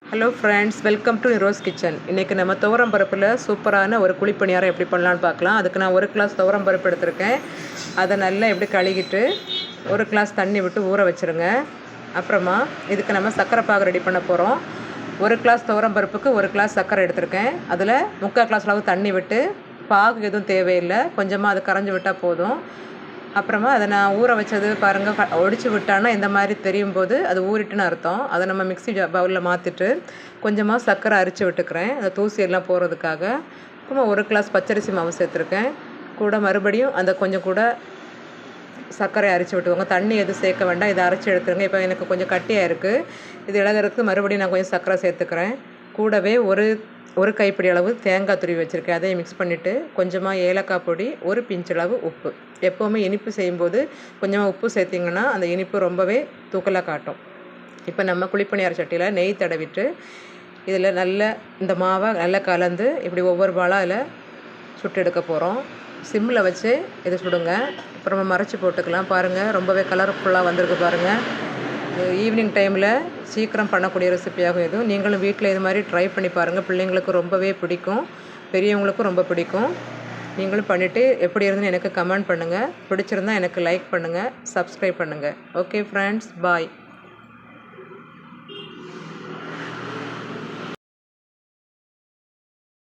Hello friends, welcome to Niros kitchen. இன்றைக்கி நம்ம துவரம் பருப்பில் சூப்பரான ஒரு குழிப்பணியாரம் எப்படி பண்ணலான்னு பார்க்கலாம். அதுக்கு நான் 1 கிளாஸ் துவரம் பருப்பு எடுத்திருக்கேன். அதை நல்லா எப்படி கழுகிட்டு 1 கிளாஸ் தண்ணி விட்டு ஊற வச்சுருங்க. அப்புறமா இதுக்கு நம்ம சர்க்கரை பாகு ரெடி பண்ண போகிறோம். 1 கிளாஸ் துவரம் பருப்புக்கு 1 கிளாஸ் சர்க்கரை எடுத்திருக்கேன். அதில் 3/4 கிளாஸ் அளவு தண்ணி விட்டு, பாகு எதுவும் தேவையில்லை, கொஞ்சமாக அது கரைஞ்சி விட்டால் போதும். அப்புறமா அதை நான் ஊற வச்சது பாருங்கள், ஒடிச்சு விட்டான்னா இந்த மாதிரி தெரியும் போது அது ஊறிட்டுன்னு அர்த்தம். அதை நம்ம மிக்ஸி பவுலில் மாற்றிட்டு கொஞ்சமாக சர்க்கரை அரிச்சு விட்டுக்கிறேன், அந்த தூசியெல்லாம் போகிறதுக்காக. அப்புறமா 1 கிளாஸ் பச்சரிசி மாவு சேர்த்துருக்கேன். கூட மறுபடியும் அந்த கொஞ்சம் கூட சர்க்கரை அரிச்சு விட்டுக்கோங்க. தண்ணி எதுவும் சேர்க்க வேண்டாம், இதை அரைச்சி எடுத்துருங்க. இப்போ எனக்கு கொஞ்சம் கட்டியாக இருக்குது, இது இழகிறதுக்கு மறுபடியும் நான் கொஞ்சம் சர்க்கரை சேர்த்துக்கிறேன். கூடவே ஒரு கைப்பிடி அளவு தேங்காய் துருவி வச்சுருக்கேன், அதையும் மிக்ஸ் பண்ணிவிட்டு கொஞ்சமாக ஏலக்காய் பொடி, ஒரு பிஞ்சளவு உப்பு. எப்போவுமே இனிப்பு செய்யும்போது கொஞ்சமாக உப்பு சேர்த்திங்கன்னா அந்த இனிப்பு ரொம்பவே தூக்கலாக காட்டும். இப்போ நம்ம குழிப்பணியார சட்டியில் நெய் தடவிட்டு இதில் இந்த மாவை நல்லா கலந்து இப்படி ஒவ்வொரு பாலாக அதில் சுட்டு எடுக்க போகிறோம். சிம்மில் வச்சு இதை சுடுங்க. அப்புறமா மறைச்சி போட்டுக்கலாம். பாருங்கள், ரொம்பவே கலர்ஃபுல்லாக வந்திருக்கு பாருங்கள். ஈவினிங் டைமில் சீக்கிரம் பண்ணக்கூடிய ரெசிப்பியாகும் இதுவும். நீங்களும் வீட்டில் இது மாதிரி ட்ரை பண்ணி பாருங்கள். பிள்ளைங்களுக்கு ரொம்பவே பிடிக்கும், பெரியவங்களுக்கும் ரொம்ப பிடிக்கும். நீங்களும் பண்ணிவிட்டு எப்படி இருந்துன்னு எனக்கு கமெண்ட் பண்ணுங்கள். பிடிச்சிருந்தால் எனக்கு லைக் பண்ணுங்கள், சப்ஸ்கிரைப் பண்ணுங்கள். ஓகே ஃப்ரெண்ட்ஸ், பாய்.